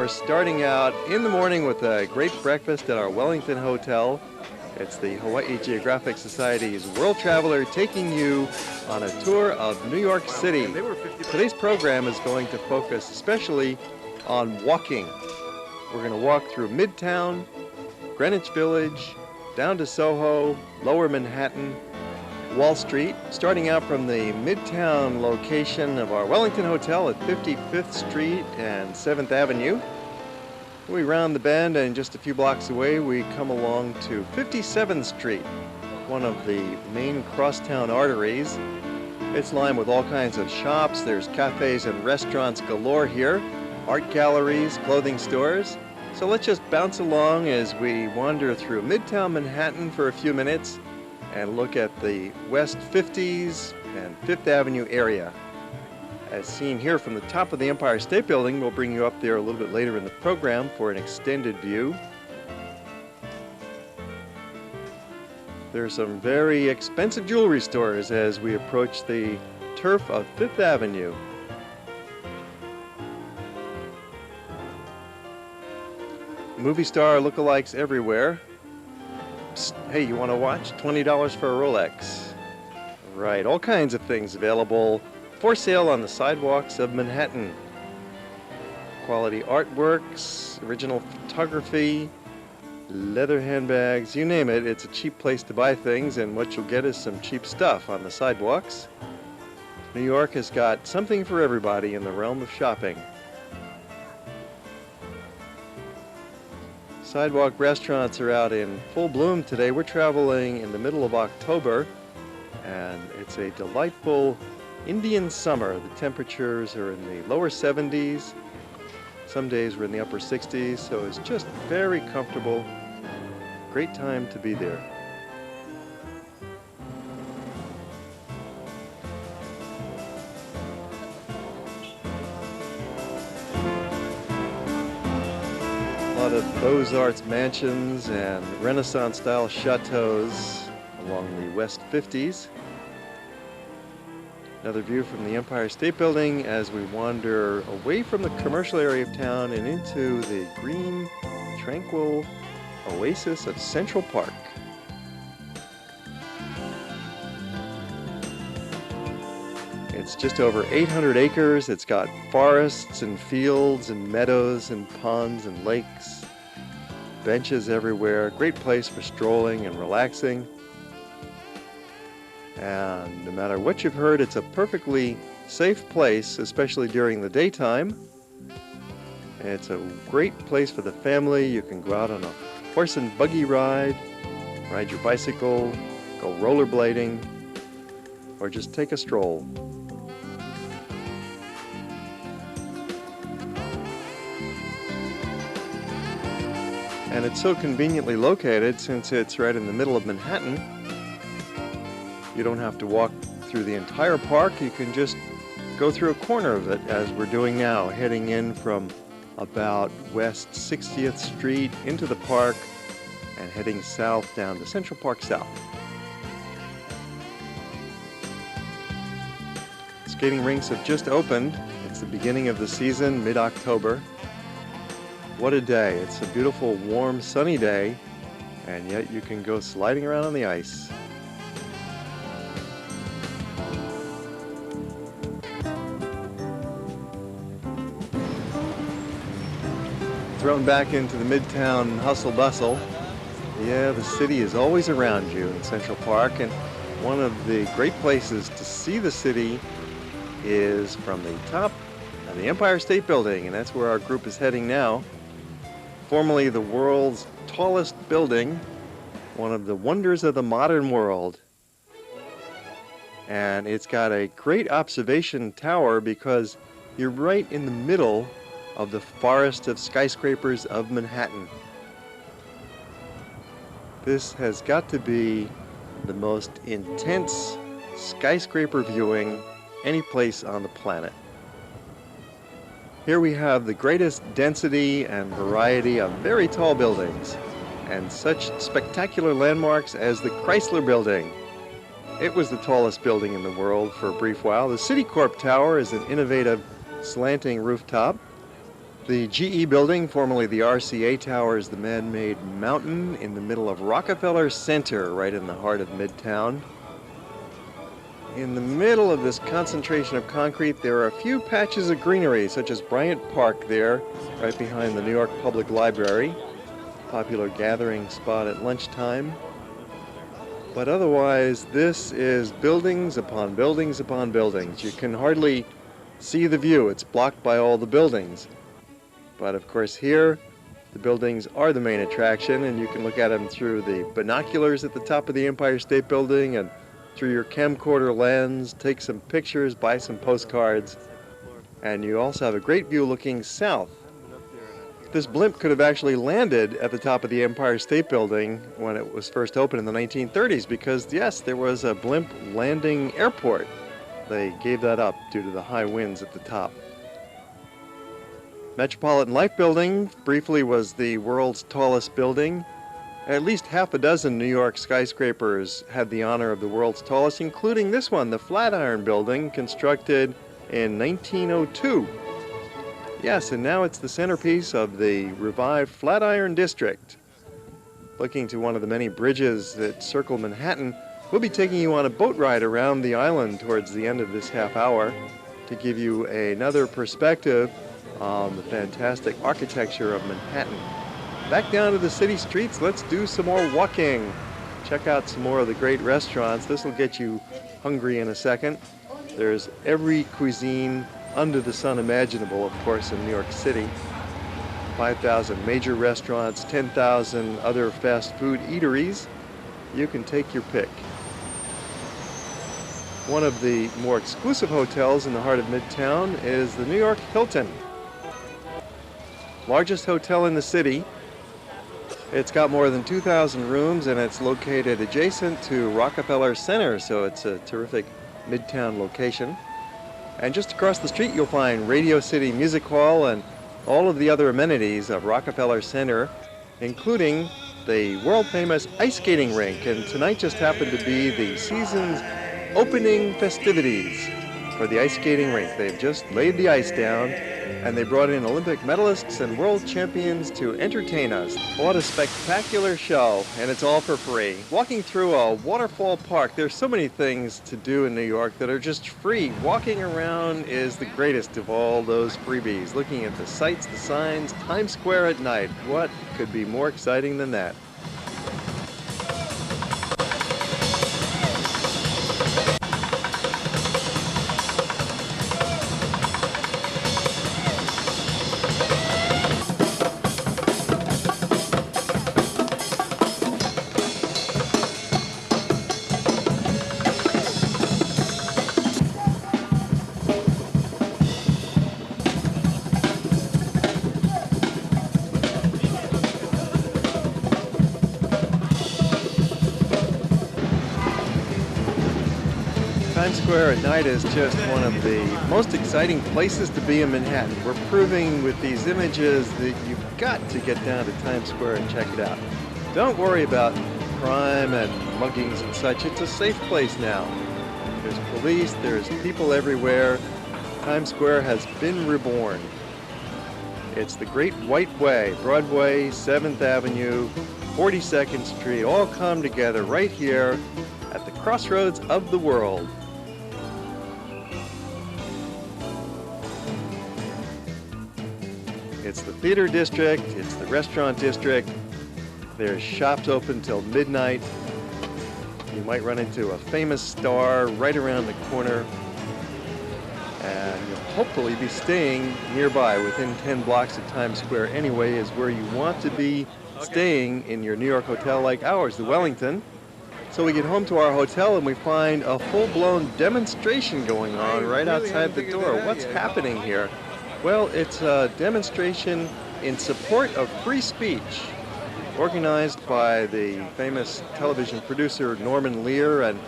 are starting out in the morning with a great breakfast at our Wellington hotel. It's the Hawaii Geographic Society's World Traveler taking you on a tour of New York City. Today's program is going to focus especially on walking. We're going to walk through Midtown, Greenwich Village, down to SoHo, Lower Manhattan, Wall Street, starting out from the Midtown location of our Wellington Hotel at 55th Street and 7th Avenue. We round the bend, and just a few blocks away we come along to 57th Street, one of the main crosstown arteries. It's lined with all kinds of shops. There's cafes and restaurants galore here, art galleries, clothing stores. So let's just bounce along as we wander through Midtown Manhattan for a few minutes and look at the West 50s and Fifth Avenue area. As seen here from the top of the Empire State Building, we'll bring you up there a little bit later in the program for an extended view. There are some very expensive jewelry stores as we approach the turf of Fifth Avenue. Movie star lookalikes everywhere. Psst, hey, you want to watch? $20 for a Rolex. Right, all kinds of things available for sale on the sidewalks of Manhattan. Quality artworks, original photography, leather handbags, you name it. It's a cheap place to buy things, and what you'll get is some cheap stuff on the sidewalks. New York has got something for everybody in the realm of shopping. Sidewalk restaurants are out in full bloom today. We're traveling in the middle of October, and it's a delightful Indian summer. The temperatures are in the lower 70s. Some days we're in the upper 60s, so it's just very comfortable. Great time to be there. A lot of Beaux-Arts mansions and Renaissance-style chateaus along the West 50s. Another view from the Empire State Building as we wander away from the commercial area of town and into the green, tranquil oasis of Central Park. It's just over 800 acres. It's got forests and fields and meadows and ponds and lakes, benches everywhere. Great place for strolling and relaxing. And no matter what you've heard, it's a perfectly safe place, especially during the daytime. It's a great place for the family. You can go out on a horse and buggy ride your bicycle, go rollerblading, or just take a stroll. And it's so conveniently located since it's right in the middle of Manhattan. You don't have to walk through the entire park. You can just go through a corner of it, as we're doing now, heading in from about West 60th Street into the park and heading south down to Central Park South. Skating rinks have just opened. It's the beginning of the season, mid-October. What a day. It's a beautiful, warm, sunny day, and yet you can go sliding around on the ice. Thrown back into the Midtown hustle bustle. Yeah, the city is always around you in Central Park, and one of the great places to see the city is from the top of the Empire State Building, and that's where our group is heading now. Formerly the world's tallest building, one of the wonders of the modern world. And it's got a great observation tower because you're right in the middle of the forest of skyscrapers of Manhattan. This has got to be the most intense skyscraper viewing any place on the planet. Here we have the greatest density and variety of very tall buildings, and such spectacular landmarks as the Chrysler Building. It was the tallest building in the world for a brief while. The Citicorp Tower is an innovative slanting rooftop. The GE building, formerly the RCA Tower, is the man-made mountain in the middle of Rockefeller Center, right in the heart of Midtown. In the middle of this concentration of concrete, there are a few patches of greenery, such as Bryant Park there, right behind the New York Public Library, popular gathering spot at lunchtime. But otherwise, this is buildings upon buildings upon buildings. You can hardly see the view. It's blocked by all the buildings. But of course here, the buildings are the main attraction, and you can look at them through the binoculars at the top of the Empire State Building and through your camcorder lens, take some pictures, buy some postcards, and you also have a great view looking south. This blimp could have actually landed at the top of the Empire State Building when it was first opened in the 1930s because, yes, there was a blimp landing airport. They gave that up due to the high winds at the top. Metropolitan Life Building briefly was the world's tallest building. At least half a dozen New York skyscrapers had the honor of the world's tallest, including this one, the Flatiron Building, constructed in 1902. Yes, and now it's the centerpiece of the revived Flatiron District. Looking to one of the many bridges that circle Manhattan, we'll be taking you on a boat ride around the island towards the end of this half hour to give you another perspective on the fantastic architecture of Manhattan. Back down to the city streets, let's do some more walking. Check out some more of the great restaurants. This will get you hungry in a second. There's every cuisine under the sun imaginable, of course, in New York City. 5,000 major restaurants, 10,000 other fast food eateries. You can take your pick. One of the more exclusive hotels in the heart of Midtown is the New York Hilton. Largest hotel in the city. It's got more than 2,000 rooms and it's located adjacent to Rockefeller Center, so it's a terrific Midtown location. And just across the street you'll find Radio City Music Hall and all of the other amenities of Rockefeller Center, including the world-famous ice skating rink. And tonight just happened to be the season's opening festivities for the ice skating rink. They've just laid the ice down and they brought in Olympic medalists and world champions to entertain us. What a spectacular show, and it's all for free. Walking through a waterfall park, there's so many things to do in New York that are just free. Walking around is the greatest of all those freebies. Looking at the sights, the signs, Times Square at night. What could be more exciting than that? Times Square at night is just one of the most exciting places to be in Manhattan. We're proving with these images that you've got to get down to Times Square and check it out. Don't worry about crime and muggings and such. It's a safe place now. There's police, there's people everywhere. Times Square has been reborn. It's the Great White Way, Broadway, 7th Avenue, 42nd Street, all come together right here at the crossroads of the world. It's the theater district, it's the restaurant district. There's shops open till midnight. You might run into a famous star right around the corner. And you'll hopefully be staying nearby. Within 10 blocks of Times Square anyway is where you want to be staying in your New York hotel like ours, the Wellington. So we get home to our hotel and we find a full-blown demonstration going on right outside the door. What's happening here? Well, it's a demonstration in support of free speech, organized by the famous television producer Norman Lear and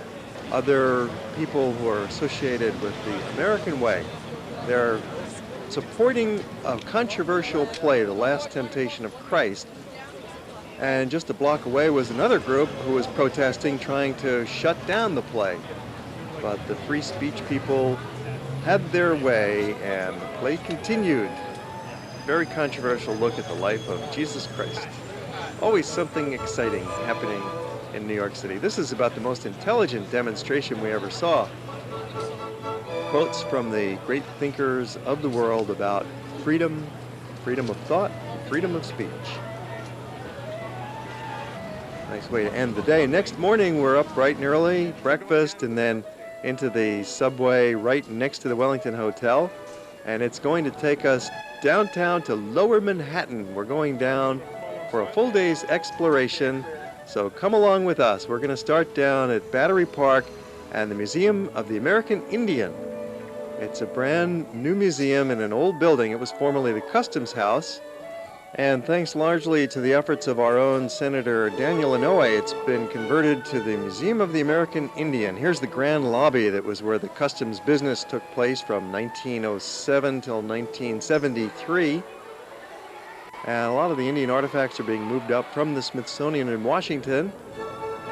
other people who are associated with the American way. They're supporting a controversial play, The Last Temptation of Christ. And just a block away was another group who was protesting, trying to shut down the play. But the free speech people had their way and the play continued. very controversial look at the life of Jesus Christ. Always something exciting happening in New York City. This is about the most intelligent demonstration we ever saw. Quotes from the great thinkers of the world about freedom, freedom of thought, and freedom of speech. Nice way to end the day. Next morning, we're up bright and early, breakfast, and then into the subway right next to the Wellington Hotel. And it's going to take us downtown to Lower Manhattan. We're going down for a full day's exploration. So come along with us. We're going to start down at Battery Park and the Museum of the American Indian. It's a brand new museum in an old building. It was formerly the Customs House. And thanks largely to the efforts of our own Senator Daniel Inouye, it's been converted to the Museum of the American Indian. Here's the grand lobby that was where the customs business took place from 1907 till 1973. And a lot of the Indian artifacts are being moved up from the Smithsonian in Washington.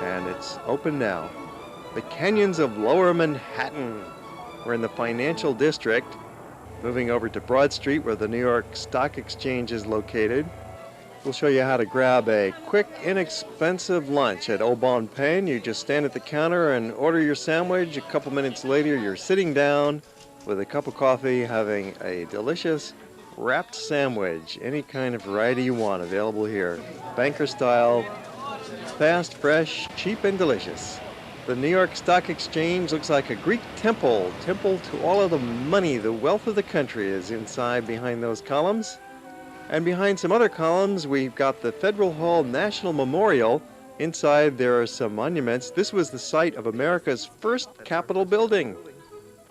And it's open now. The Canyons of Lower Manhattan. We're in the financial district, moving over to Broad Street where the New York Stock Exchange is located. We'll show you how to grab a quick, inexpensive lunch at Au Bon Pain. You just stand at the counter and order your sandwich. A couple minutes later, you're sitting down with a cup of coffee, having a delicious wrapped sandwich. Any kind of variety you want available here. Banker style, fast, fresh, cheap, and delicious. The New York Stock Exchange looks like a Greek temple. Temple to all of the money, the wealth of the country is inside behind those columns. And behind some other columns, we've got the Federal Hall National Memorial. Inside there are some monuments. This was the site of America's first Capitol building.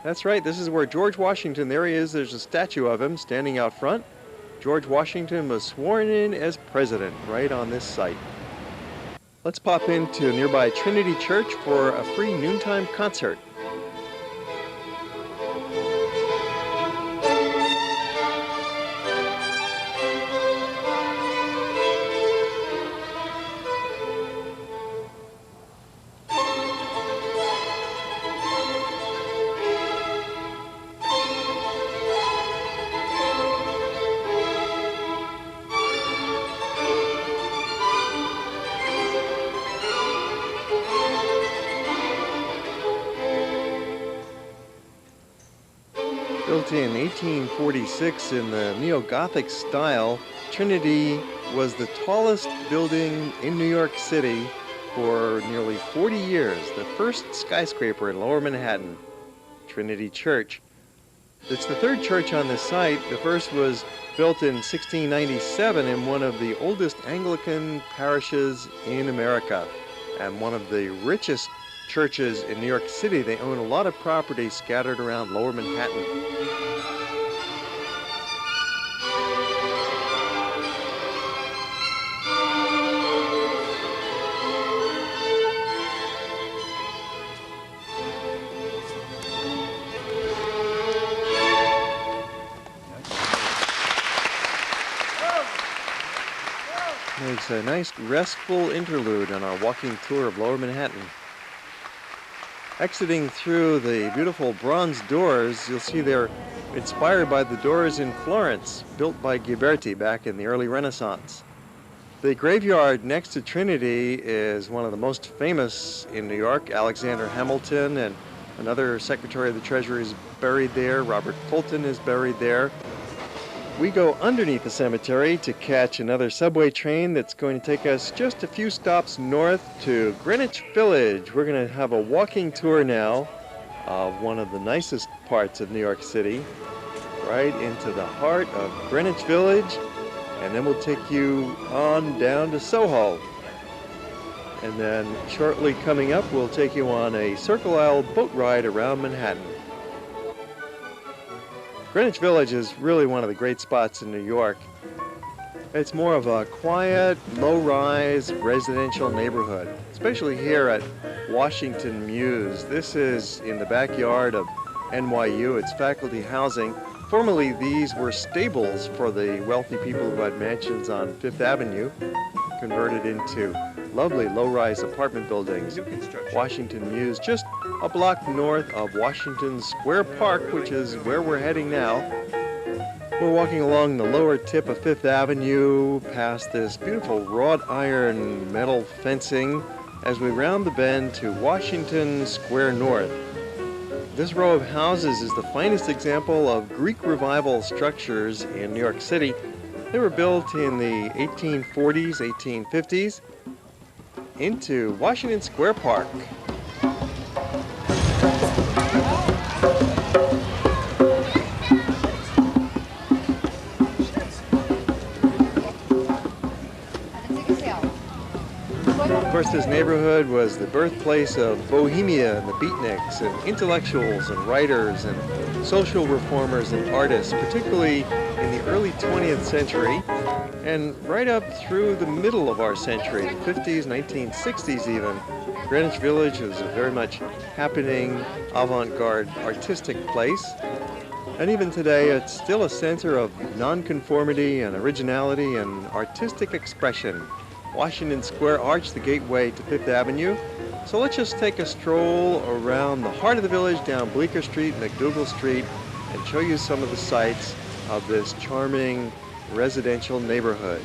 That's right, this is where George Washington, there he is, there's a statue of him standing out front. George Washington was sworn in as president right on this site. Let's pop into nearby Trinity Church for a free noontime concert. Built in 1846 in the neo-Gothic style, Trinity was the tallest building in New York City for nearly 40 years, the first skyscraper in Lower Manhattan, Trinity Church. It's the third church on this site. The first was built in 1697 in one of the oldest Anglican parishes in America and one of the richest churches in New York City. They own a lot of property scattered around Lower Manhattan. It's a nice restful interlude on our walking tour of Lower Manhattan. Exiting through the beautiful bronze doors, you'll see they're inspired by the doors in Florence, built by Ghiberti back in the early Renaissance. The graveyard next to Trinity is one of the most famous in New York. Alexander Hamilton and another Secretary of the Treasury is buried there. Robert Fulton is buried there. We go underneath the cemetery to catch another subway train that's going to take us just a few stops north to Greenwich Village. We're going to have a walking tour now of one of the nicest parts of New York City, right into the heart of Greenwich Village, and then we'll take you on down to SoHo. And then shortly coming up, we'll take you on a Circle Isle boat ride around Manhattan. Greenwich Village is really one of the great spots in New York. It's more of a quiet, low-rise residential neighborhood, especially here at Washington Mews. This is in the backyard of NYU. It's faculty housing. Formerly, these were stables for the wealthy people who had mansions on Fifth Avenue, converted into lovely low-rise apartment buildings. Washington Mews, just a block north of Washington Square Park, which is where we're heading now. We're walking along the lower tip of Fifth Avenue past this beautiful wrought iron metal fencing as we round the bend to Washington Square North. This row of houses is the finest example of Greek Revival structures in New York City. They were built in the 1840s, 1850s into Washington Square Park. Of course, this neighborhood was the birthplace of Bohemia and the beatniks and intellectuals and writers and social reformers and artists, particularly in the early 20th century and right up through the middle of our century, the 50s, 1960s even. Greenwich Village was a very much happening, avant-garde, artistic place. And even today, it's still a center of nonconformity and originality and artistic expression. Washington Square Arch, the gateway to Fifth Avenue. So let's just take a stroll around the heart of the village, down Bleecker Street, McDougal Street, and show you some of the sights of this charming residential neighborhood.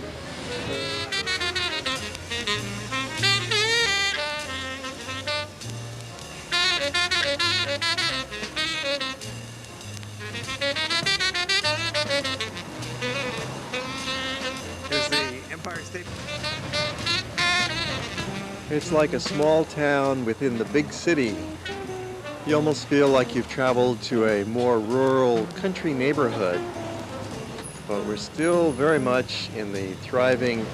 Here's the Empire State. It's like a small town within the big city. You almost feel like you've traveled to a more rural country neighborhood. But we're still very much in the thriving,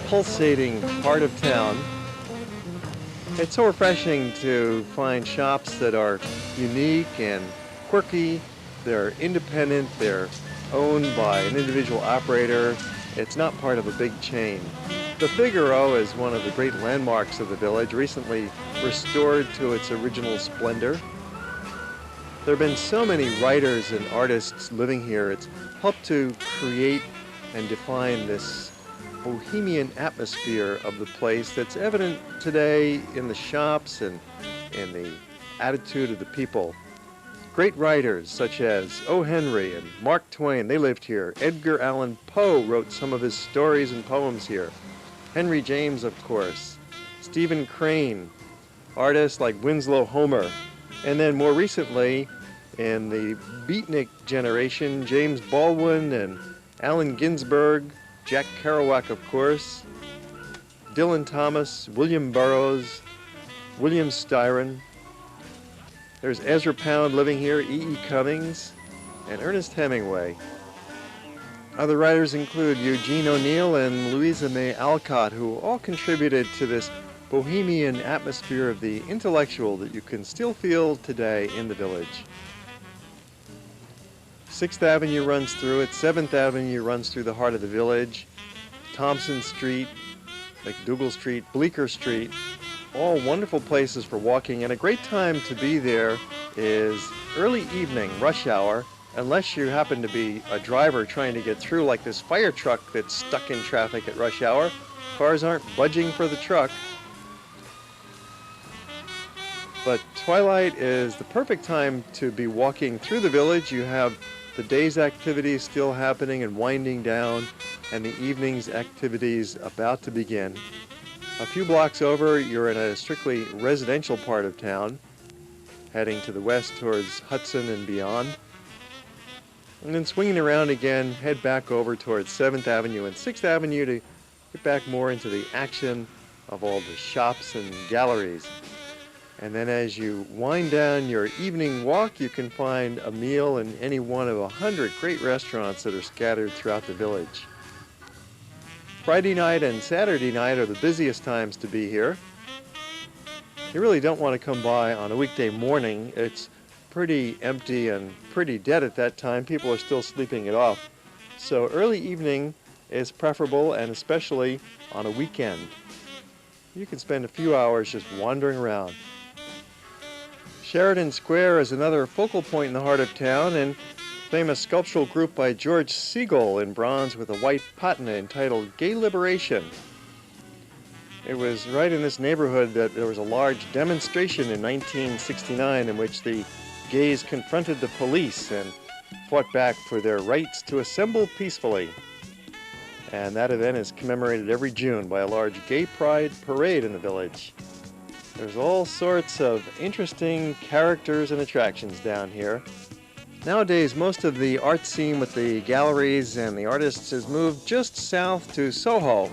pulsating heart of town. It's so refreshing to find shops that are unique and quirky. They're independent, they're owned by an individual operator. It's not part of a big chain. The Figaro is one of the great landmarks of the village, recently restored to its original splendor. There have been so many writers and artists living here. It's helped to create and define this bohemian atmosphere of the place that's evident today in the shops and in the attitude of the people. Great writers such as O. Henry and Mark Twain, they lived here. Edgar Allan Poe wrote some of his stories and poems here. Henry James, of course. Stephen Crane, artists like Winslow Homer. And then more recently, in the beatnik generation, James Baldwin and Allen Ginsberg, Jack Kerouac, of course, Dylan Thomas, William Burroughs, William Styron. There's Ezra Pound living here, E.E. Cummings, and Ernest Hemingway. Other writers include Eugene O'Neill and Louisa May Alcott, who all contributed to this bohemian atmosphere of the intellectual that you can still feel today in the village. 6th Avenue runs through it, 7th Avenue runs through the heart of the village, Thompson Street, McDougal Street, Bleecker Street, all wonderful places for walking, and a great time to be there is early evening, rush hour, unless you happen to be a driver trying to get through, like this fire truck that's stuck in traffic at rush hour. Cars aren't budging for the truck. But twilight is the perfect time to be walking through the village. You have the day's activities still happening and winding down, and the evening's activities about to begin. A few blocks over, you're in a strictly residential part of town, heading to the west towards Hudson and beyond. And then swinging around again, head back over towards 7th Avenue and 6th Avenue to get back more into the action of all the shops and galleries. And then as you wind down your evening walk, you can find a meal in any one of 100 great restaurants that are scattered throughout the village. Friday night and Saturday night are the busiest times to be here. You really don't want to come by on a weekday morning. It's pretty empty and pretty dead at that time. People are still sleeping it off. So early evening is preferable, and especially on a weekend. You can spend a few hours just wandering around. Sheridan Square is another focal point in the heart of town, and famous sculptural group by George Segal in bronze with a white patina entitled Gay Liberation. It was right in this neighborhood that there was a large demonstration in 1969 in which the gays confronted the police and fought back for their rights to assemble peacefully. And that event is commemorated every June by a large gay pride parade in the village. There's all sorts of interesting characters and attractions down here. Nowadays, most of the art scene with the galleries and the artists has moved just south to SoHo.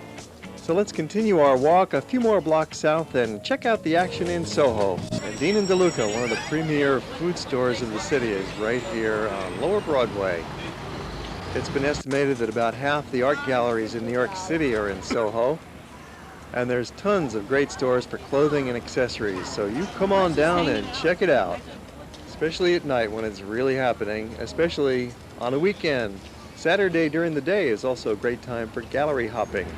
So let's continue our walk a few more blocks south and check out the action in SoHo. And Dean and DeLuca, one of the premier food stores of the city, is right here on Lower Broadway. It's been estimated that about half the art galleries in New York City are in SoHo. And there's tons of great stores for clothing and accessories, so you come on down and check it out. Especially at night when it's really happening, especially on a weekend. Saturday during the day is also a great time for gallery hopping.